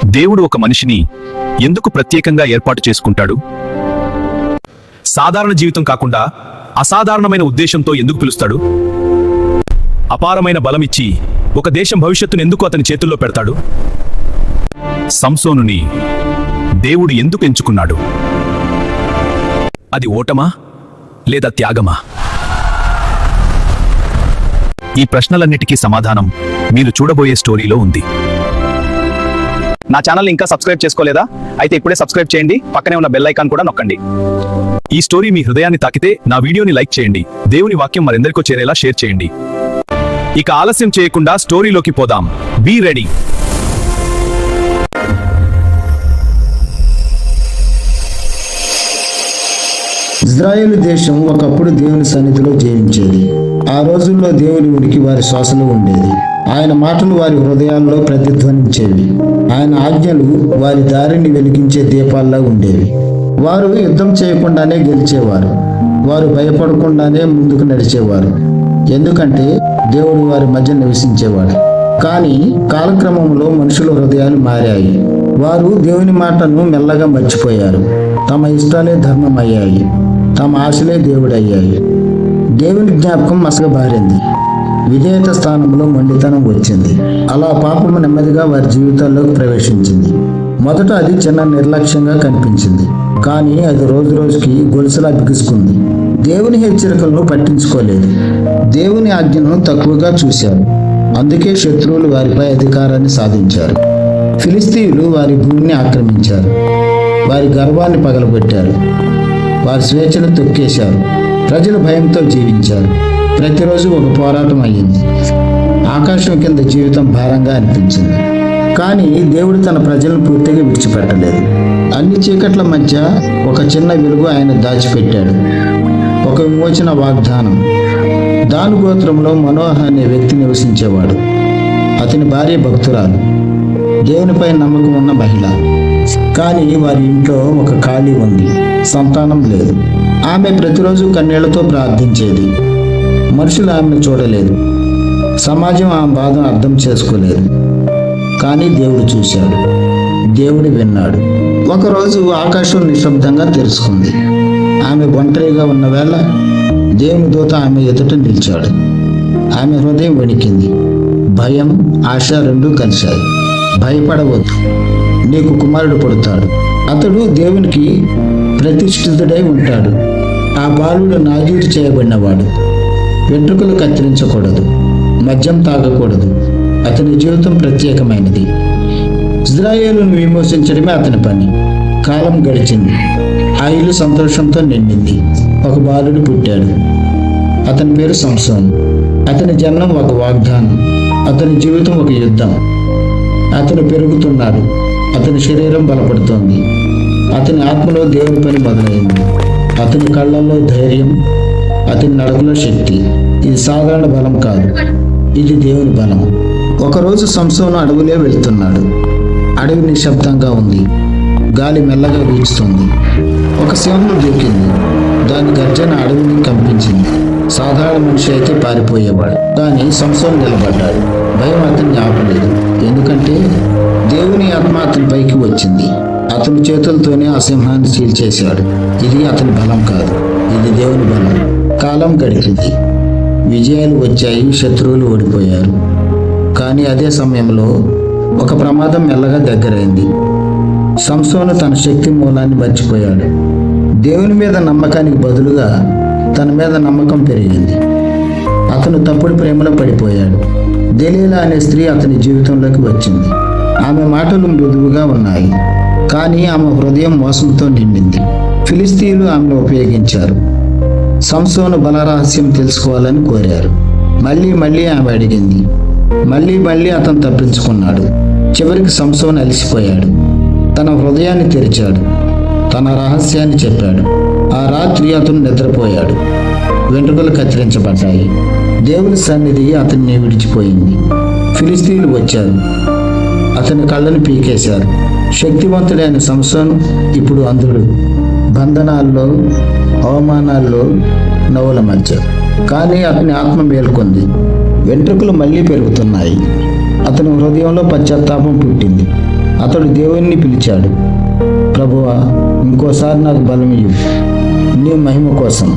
దేవుడు ఒక మనిషిని ఎందుకు ప్రత్యేకంగా ఏర్పాటు చేసుకుంటాడు? సాధారణ జీవితం కాకుండా అసాధారణమైన ఉద్దేశంతో ఎందుకు పిలుస్తాడు? అపారమైన బలమిచ్చి ఒక దేశం భవిష్యత్తును ఎందుకు అతని చేతుల్లో పెడతాడు? సంసోనుని దేవుడు ఎందుకు ఎంచుకున్నాడు? అది ఓటమా లేదా త్యాగమా? ఈ ప్రశ్నలన్నిటికీ సమాధానం మీరు చూడబోయే స్టోరీలో ఉంది. నా ఛానల్ ఇంకా సబ్స్క్రైబ్ చేసుకోలేదా? అయితే ఇప్పుడే సబ్స్క్రైబ్ చేయండి, పక్కనే ఉన్న బెల్ ఐకాన్ కూడా నొక్కండి. ఈ స్టోరీ మీ హృదయాన్ని తాకితే నా వీడియోని లైక్ చేయండి, దేవుని వాక్యం మరెందరికో చేరేలా షేర్ చేయండి. ఇక ఆలస్యం చేయకుండా స్టోరీలోకి పోదాం. Be ready. ఇజ్రాయేలు దేశం ఒకప్పుడు దేవుని సన్నిధిలో జీవించేది. ఆ రోజుల్లో దేవుని ఉనికి వారి శ్వాసలో ఉండేది. ఆయన మాటలు వారి హృదయాల్లో ప్రతిధ్వనించేవి. ఆయన ఆజ్ఞలు వారి దారిని వెలిగించే దీపాల్లా ఉండేవి. వారు యుద్ధం చేయకుండానే గెలిచేవారు. వారు భయపడకుండానే ముందుకు నడిచేవారు. ఎందుకంటే దేవుడు వారి మధ్య నివసించేవాడు. కానీ కాలక్రమంలో మనుషుల హృదయాలు మారాయి. వారు దేవుని మాటను మెల్లగా మర్చిపోయారు. తమ ఇష్టాలే ధర్మమయ్యాయి, తమ ఆశలే దేవుడయ్యాయి. దేవుని జ్ఞాపకం మసకబారింది. విధేయత స్థానంలో మొండితనం వచ్చింది. అలా పాపము నెమ్మదిగా వారి జీవితాల్లోకి ప్రవేశించింది. మొదట అది చిన్న నిర్లక్ష్యంగా కనిపించింది, కానీ అది రోజు రోజుకి గొలుసులా బిగుసుకుంది. దేవుని హెచ్చరికలను పట్టించుకోలేదు. దేవుని ఆజ్ఞను తక్కువగా చూశారు. అందుకే శత్రువులు వారిపై అధికారాన్ని సాధించారు. ఫిలిస్తీయులు వారి భూమిని ఆక్రమించారు. వారి గర్వాన్ని పగలగొట్టారు. వారి స్వేచ్ఛను తొక్కేశారు. ప్రజలు భయంతో జీవించారు. ప్రతిరోజు ఒక పోరాటం అయ్యింది. ఆకాశం కింద జీవితం భారంగా అనిపించింది. కానీ దేవుడు తన ప్రజలను పూర్తిగా విడిచిపెట్టలేదు. అన్ని చీకట్ల మధ్య ఒక చిన్న వెలుగు ఆయన దాచిపెట్టాడు. ఒక విమోచన వాగ్దానం. దాను గోత్రంలో మనోహ అనే వ్యక్తి నివసించేవాడు. అతని భార్య భక్తురాలు, దేవునిపై నమ్మకం ఉన్న మహిళ. కానీ వారి ఇంట్లో ఒక ఖాళీ ఉంది. సంతానం లేదు. ఆమె ప్రతిరోజు కన్నీళ్లతో ప్రార్థించేది. మనుషులు ఆమెను చూడలేదు. సమాజం ఆమె బాధను అర్థం చేసుకోలేదు. కానీ దేవుడు చూశాడు. దేవుడు విన్నాడు. ఒకరోజు ఆకాశం నిశ్శబ్దంగా తెరుచుకుంది. ఆమె ఒంటరిగా ఉన్న వేళ దేవుని దూత ఆమె ఎదుట నిలిచాడు. ఆమె హృదయం వణికింది. భయం, ఆశ రెండూ కలిశాయి. భయపడవద్దు, నీకు కుమారుడు పుడతాడు. అతడు దేవునికి ప్రతిష్ఠితుడై ఉంటాడు. ఆ బాలుడు నాజీరు చేయబడినవాడు. వెంట్రుకలు కత్తిరించకూడదు, మద్యం తాగకూడదు. అతని జీవితం ప్రత్యేకమైనది. ఇజ్రాయేలును విమోచించడమే అతని పని. కాలం గడిచింది. ఆ ఇల్లు సంతోషంతో నిండింది. ఒక బాలుడు పుట్టాడు. అతని పేరు సంసోను. అతని జన్మం ఒక వాగ్దానం. అతని జీవితం ఒక యుద్ధం. అతను పెరుగుతున్నాడు. అతని శరీరం బలపడుతోంది. అతని ఆత్మలో దేవుని పని మొదలైంది. అతని కళ్ళల్లో ధైర్యం, అతని నడకలో శక్తి. ఇది సాధారణ బలం కాదు, ఇది దేవుని బలం. ఒకరోజు సంసోను అడవిలో వెళ్తున్నాడు. అడవి నిశ్శబ్దంగా ఉంది. గాలి మెల్లగా వీచుతుంది. ఒక సింహం దూకింది. దాని గర్జన అడవిని కంపించింది. సాధారణ మనిషి అయితే పారిపోయేవాడు. కానీ సంసోను నిలబడ్డాడు. భయం అతన్ని ఆపలేదు. ఎందుకంటే దేవుని ఆత్మ అతని పైకి వచ్చింది. అతని చేతులతోనే ఆ సింహాన్ని చీల్చేశాడు. ఇది అతని బలం కాదు, ఇది దేవుని బలం. కాలం గడిచింది. విజయాలు వచ్చాయి. శత్రువులు ఓడిపోయారు. కానీ అదే సమయంలో ఒక ప్రమాదం మెల్లగా దగ్గరైంది. సంసోను తన శక్తి మూలాన్ని మర్చిపోయాడు. దేవుని మీద నమ్మకానికి బదులుగా తన మీద నమ్మకం పెరిగింది. అతను తప్పుడు ప్రేమలో పడిపోయాడు. దెలీలా అనే స్త్రీ అతని జీవితంలోకి వచ్చింది. ఆమె మాటలు మృదువుగా ఉన్నాయి, కానీ ఆమె హృదయం మోసంతో నిండింది. ఫిలిస్తీయులు ఆమెను ఉపయోగించారు. సంసోను బలరహస్యం తెలుసుకోవాలని కోరారు. మళ్ళీ ఆమె అడిగింది. మళ్ళీ అతను తప్పించుకున్నాడు. చివరికి సంసోను అలసిపోయాడు. తన హృదయాన్ని తెరిచాడు. తన రహస్యాన్ని చెప్పాడు. ఆ రాత్రి అతను నిద్రపోయాడు. వెంట్రుకలు కత్తిరించబడ్డాయి. దేవుని సన్నిధి అతన్ని విడిచిపోయింది. ఫిలిస్తీయులు వచ్చారు. అతని కళ్ళను పీకేశారు. శక్తివంతుడైన సంసోను ఇప్పుడు అంధుడు. బంధనాల్లో, అవమానాల్లో, నవ్వుల మధ్య. కానీ అతని ఆత్మ మేల్కొంది. వెంట్రుకలు మళ్ళీ పెరుగుతున్నాయి. అతని హృదయంలో పశ్చాత్తాపం పుట్టింది. అతడు దేవుణ్ణి పిలిచాడు, ప్రభువా, ఇంకోసారి నాకు బలం ఇవ్వు, నీ మహిమ కోసం.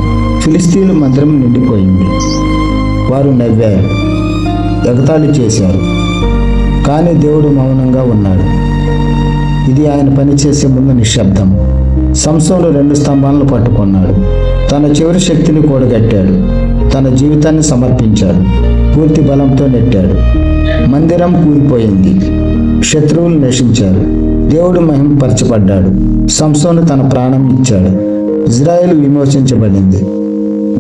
ఫిలిస్తీన్ల మందిరం నిండిపోయింది. వారు నవ్వారు, ఎగతాళి చేశారు. కానీ దేవుడు మౌనంగా ఉన్నాడు. ఇది ఆయన పనిచేసే ముందు నిశ్శబ్దం. సంసోను 2 స్తంభాలను పట్టుకున్నాడు. తన చివరి శక్తిని కూడగట్టాడు. తన జీవితాన్ని సమర్పించాడు. పూర్తి బలంతో నెట్టాడు. మందిరం కూలిపోయింది. శత్రువులు నశించారు. దేవుడు మహిమపరచబడ్డాడు. సంసోను తన ప్రాణం ఇచ్చాడు. ఇజ్రాయేలు విమోచించబడింది.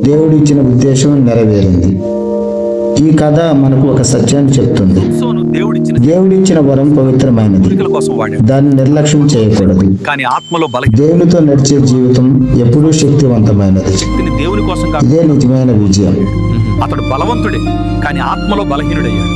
దేవుడు ఇచ్చిన ఉద్దేశం నెరవేరింది. ఈ కథ మనకు ఒక సత్యాన్ని చెప్తుంది. సంసోను దేవుడిచ్చిన వరం పవిత్రమైనది. కోరికల కోసం వాడాడు, దాన్ని నిర్లక్ష్యం చేయకూడదు. కానీ ఆత్మలో దేవునితో నడిచే జీవితం ఎప్పుడూ శక్తివంతమైనది. బలహీనతని దేవుని కోసం ఇదే నిజమైన విజయం. అతడు బలవంతుడే, కానీ ఆత్మలో బలహీనుడయ్యాడు.